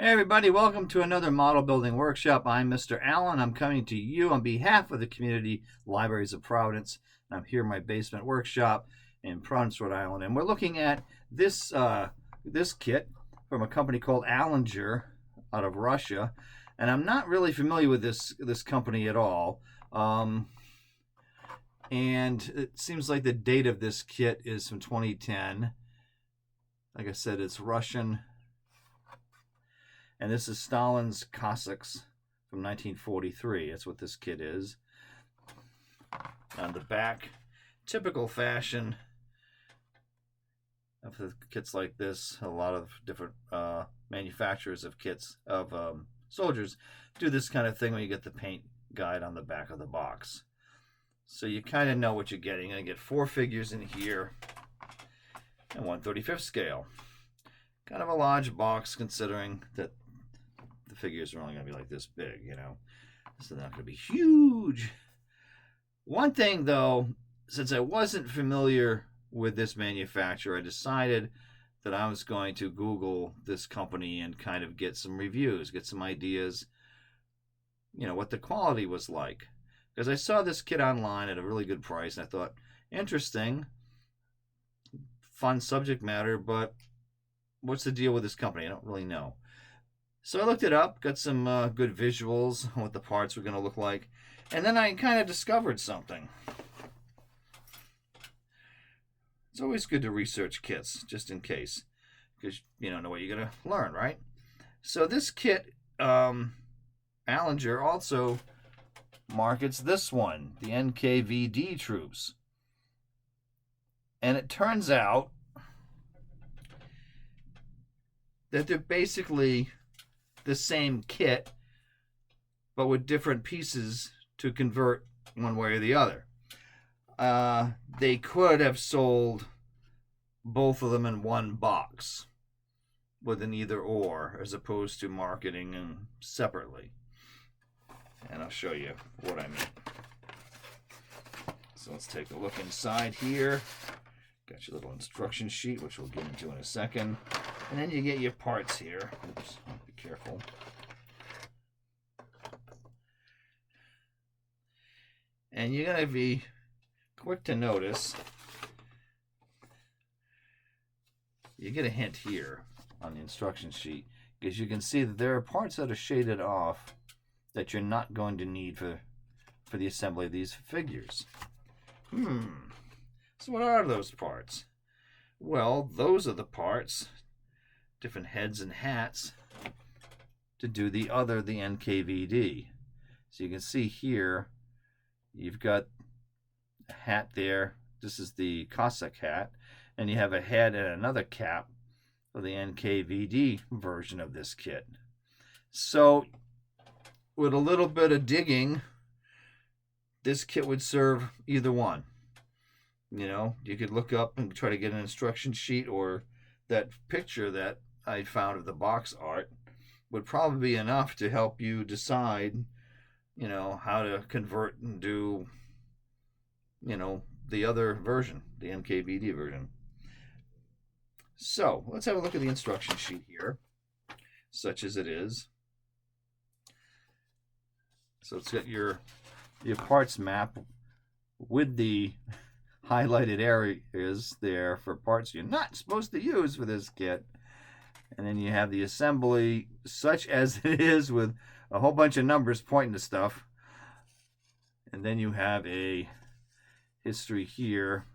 Hey everybody, welcome to another model building workshop. I'm Mr. Allen. I'm coming to you on behalf of the Community Libraries of Providence. I'm here in my basement workshop in Providence, Rhode Island, and we're looking at this kit from a company called Alanger out of Russia. And I'm not really familiar with this company at all. And it seems like the date of this kit is from 2010. Like I said, it's Russian. And this is Stalin's Cossacks from 1943. That's what this kit is. On the back, typical fashion of the kits like this. A lot of different manufacturers of kits of soldiers do this kind of thing when you get the paint guide on the back of the box. So you kind of know what you're getting. You're going to get 4 figures in here and 1/35 scale. Kind of a large box considering that the figures are only going to be like this big, you know. This is not going to be huge. One thing, though, since I wasn't familiar with this manufacturer, I decided that I was going to Google this company and kind of get some reviews, get some ideas, you know, what the quality was like. Because I saw this kit online at a really good price, and I thought, interesting, fun subject matter, but what's the deal with this company? I don't really know. So I looked it up, got some good visuals on what the parts were going to look like, and then I kind of discovered something. It's always good to research kits, just in case, because you don't know what you're going to learn, right? So this kit, Alanger also markets this one, the NKVD troops. And it turns out that they're basically the same kit, but with different pieces to convert one way or the other. They could have sold both of them in one box with an either or, as opposed to marketing them separately. And I'll show you what I mean. So let's take a look inside here. Got your little instruction sheet, which we'll get into in a second. And then you get your parts here. Oops, be careful. And you're going to be quick to notice. You get a hint here on the instruction sheet, because you can see that there are parts that are shaded off that you're not going to need for the assembly of these figures. So what are those parts? Well, those are the parts, different heads and hats, to do the NKVD. So you can see here, you've got a hat there. This is the Cossack hat. And you have a head and another cap for the NKVD version of this kit. So with a little bit of digging, this kit would serve either one. You know, you could look up and try to get an instruction sheet, or that picture that I found of the box art would probably be enough to help you decide, you know, how to convert and do, you know, the other version, the NKBD version. So let's have a look at the instruction sheet here, such as it is. So it's got your parts map with the highlighted areas there for parts you're not supposed to use for this kit. And then you have the assembly such as it is, with a whole bunch of numbers pointing to stuff. And then you have a history here.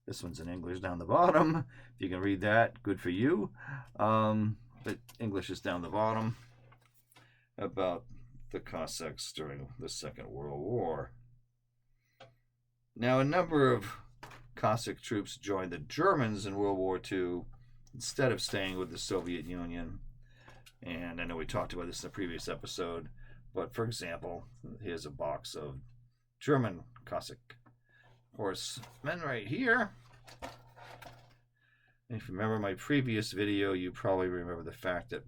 This one's in English down the bottom. If you can read that, good for you. But English is down the bottom, about the Cossacks during the Second World War. Now, a number of Cossack troops joined the Germans in World War II instead of staying with the Soviet Union. And I know we talked about this in a previous episode, but for example, here's a box of German Cossack horsemen right here. And if you remember my previous video, you probably remember the fact that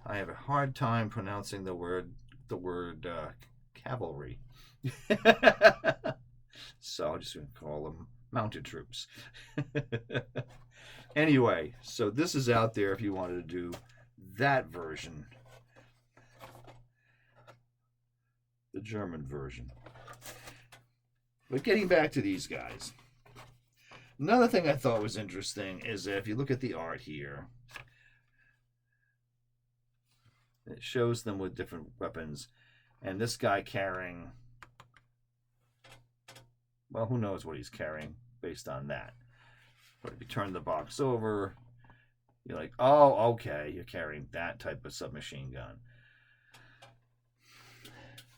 I have a hard time pronouncing the word cavalry. So I'm just going to call them mounted troops. Anyway, so this is out there if you wanted to do that version, the German version. But getting back to these guys, another thing I thought was interesting is that if you look at the art here, it shows them with different weapons, and this guy carrying, well, who knows what he's carrying based on that. But if you turn the box over, you're like, oh, okay, you're carrying that type of submachine gun.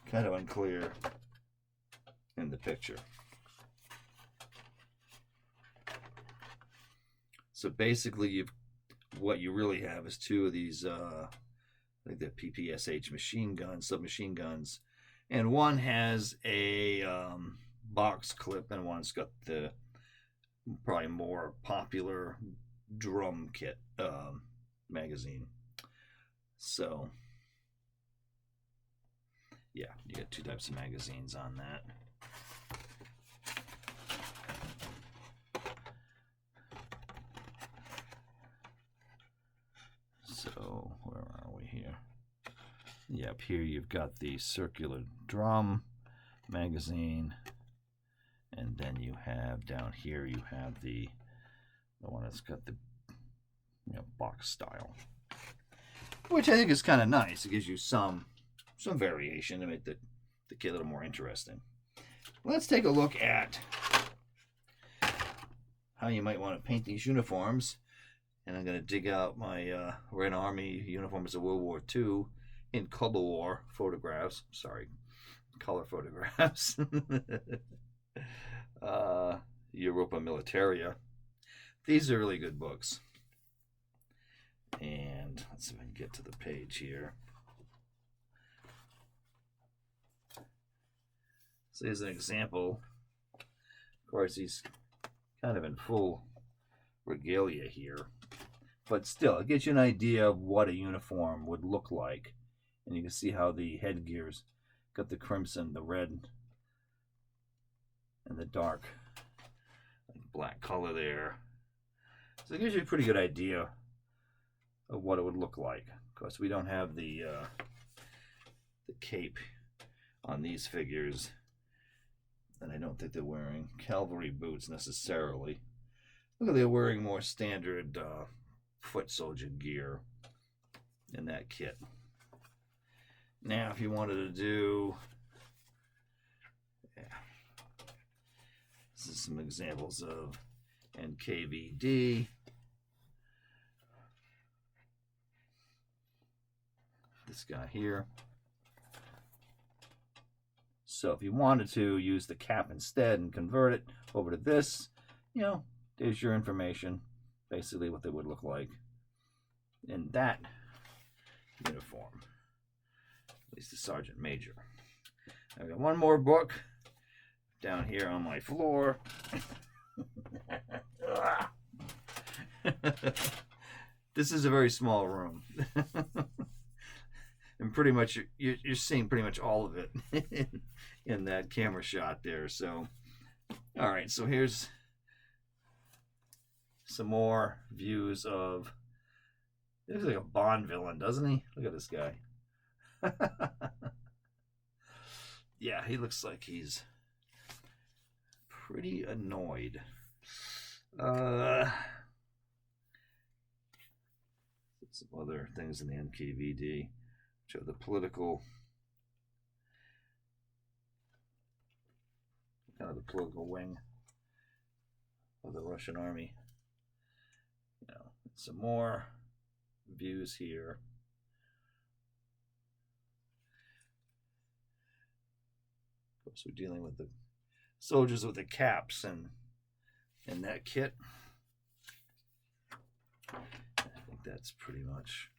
Kind of unclear in the picture. So basically, what you really have is two of these, like the PPSH machine guns, submachine guns, and one has a box clip, and one's got the probably more popular drum kit magazine. So yeah, you get two types of magazines on that. So where are we here? Yep, here you've got the circular drum magazine, and then you have down here you have the one that's got the box style, which I think is kind of nice. It gives you some variation to make the kit a little more interesting. Let's take a look at how you might want to paint these uniforms. And I'm going to dig out my Red Army uniforms of World War II in color war photographs. Sorry, color photographs. Europa Militaria. These are really good books. And let's see if I can get to the page here. So here's an example. Of course, he's kind of in full regalia here. But still, it gives you an idea of what a uniform would look like. And you can see how the headgear's got the crimson, the red, and the dark black color there. So it gives you a pretty good idea of what it would look like. Of course, we don't have the cape on these figures. And I don't think they're wearing cavalry boots necessarily. Look, they're wearing more standard foot soldier gear in that kit. Now, if you wanted to do, this is some examples of NKVD. This guy here. So if you wanted to use the cap instead and convert it over to this, there's your information. Basically what they would look like in that uniform. At least the Sergeant Major. I've got one more book down here on my floor. This is a very small room. And pretty much you're seeing pretty much all of it in that camera shot there. So, all right, so here's some more views of, he looks like a Bond villain, doesn't he? Look at this guy. Yeah, he looks like he's pretty annoyed. Some other things in the NKVD, which are the political, kind of the political wing of the Russian army. Some more views here. Of course, we're dealing with the soldiers with the caps and that kit. I think that's pretty much,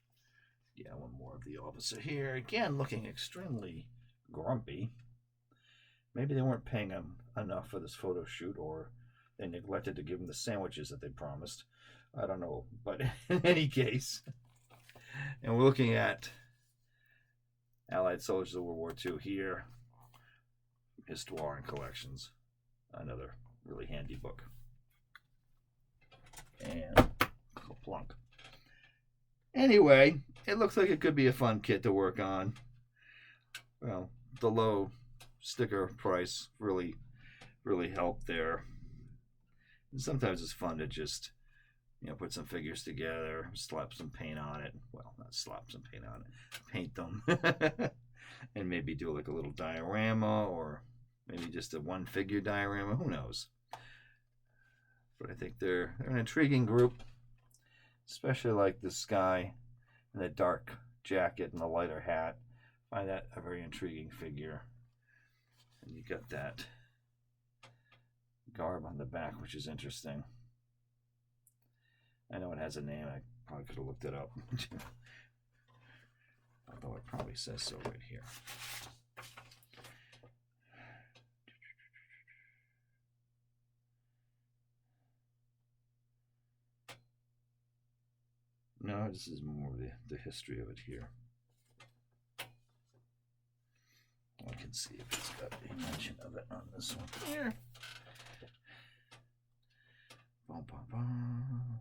one more of the officer here. Again, looking extremely grumpy. Maybe they weren't paying him enough for this photo shoot, or they neglected to give him the sandwiches that they promised. I don't know, but in any case, and we're looking at Allied Soldiers of World War II here, Histoire and Collections, another really handy book. And plunk. Anyway, it looks like it could be a fun kit to work on. Well, the low sticker price really helped there. And sometimes it's fun to just, put some figures together, slap some paint on it. Well, not slap some paint on it, paint them. And maybe do like a little diorama, or maybe just a one figure diorama, who knows. But I think they're an intriguing group, especially like this guy in the dark jacket and the lighter hat. I find that a very intriguing figure. And you got that garb on the back, which is interesting. I know it has a name. I probably could have looked it up. Although it probably says so right here. No, this is more the history of it here. I can see if it's got a mention of it on this one here. Bum, bum, bum.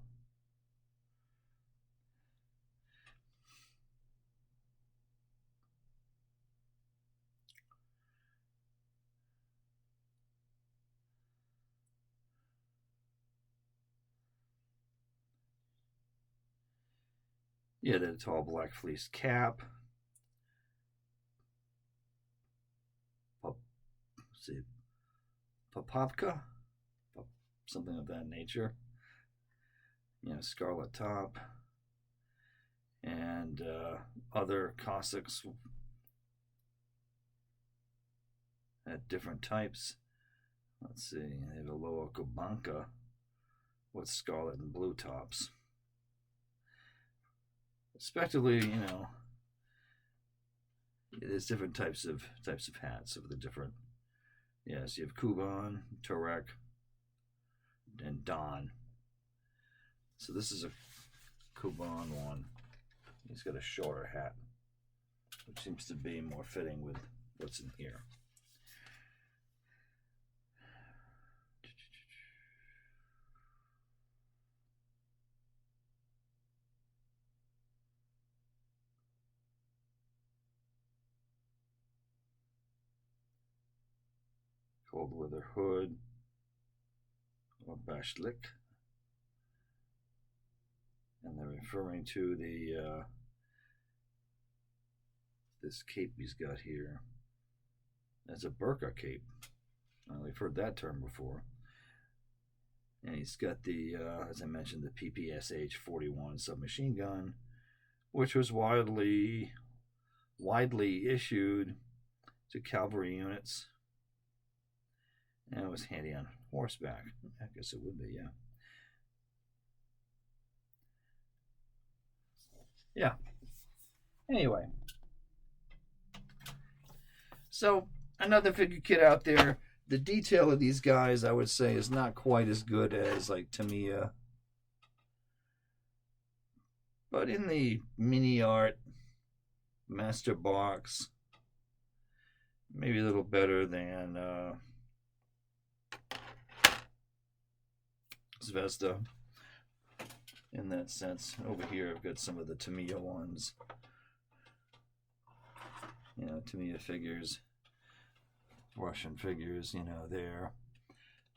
Yeah, the tall black fleece cap. See, Popovka, something of that nature. Scarlet top, and other Cossacks at different types. Let's see, they have a Loa Kubanka with scarlet and blue tops. Respectively, there's different types of hats of the different. Yes, you have Kuban, Turek, and Don. So this is a Kuban one. He's got a shorter hat, which seems to be more fitting with what's in here. Cold weather hood, or bashlik, and they're referring to the this cape he's got here as a burqa cape. We've heard that term before. And he's got the, as I mentioned, the PPSH 41 submachine gun, which was widely issued to cavalry units. And it was handy on horseback. I guess it would be, yeah. Yeah. Anyway. So, another figure kit out there. The detail of these guys, I would say, is not quite as good as, like, Tamiya. But in the mini art master box, maybe a little better than Zvezda in that sense. Over here I've got some of the Tamiya ones. Tamiya figures, Russian figures, there.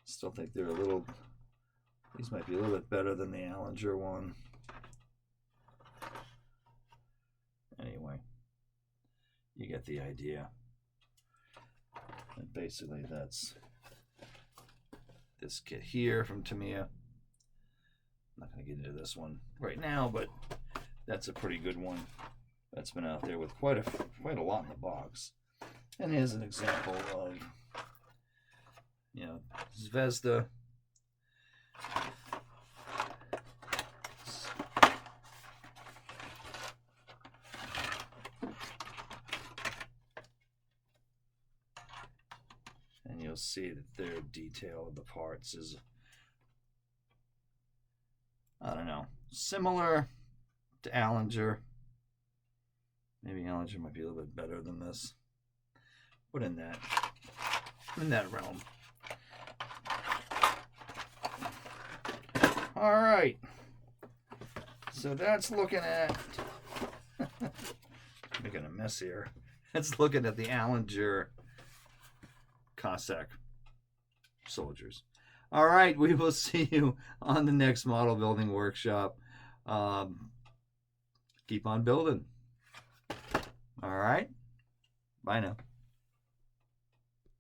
Still think they're these might be a little bit better than the Alanger one. Anyway, you get the idea. And basically that's this kit here from Tamiya. I'm not going to get into this one right now, but that's a pretty good one. That's been out there with quite a lot in the box. And here's an example of, Zvezda. And you'll see that their detail of the parts is, I don't know, similar to Alanger. Maybe Alanger might be a little bit better than this, but in that realm. All right, so that's looking at brightness here. It's looking at the Alanger Cossack soldiers. All right, we will see you on the next model building workshop. Keep on building. All right, bye now.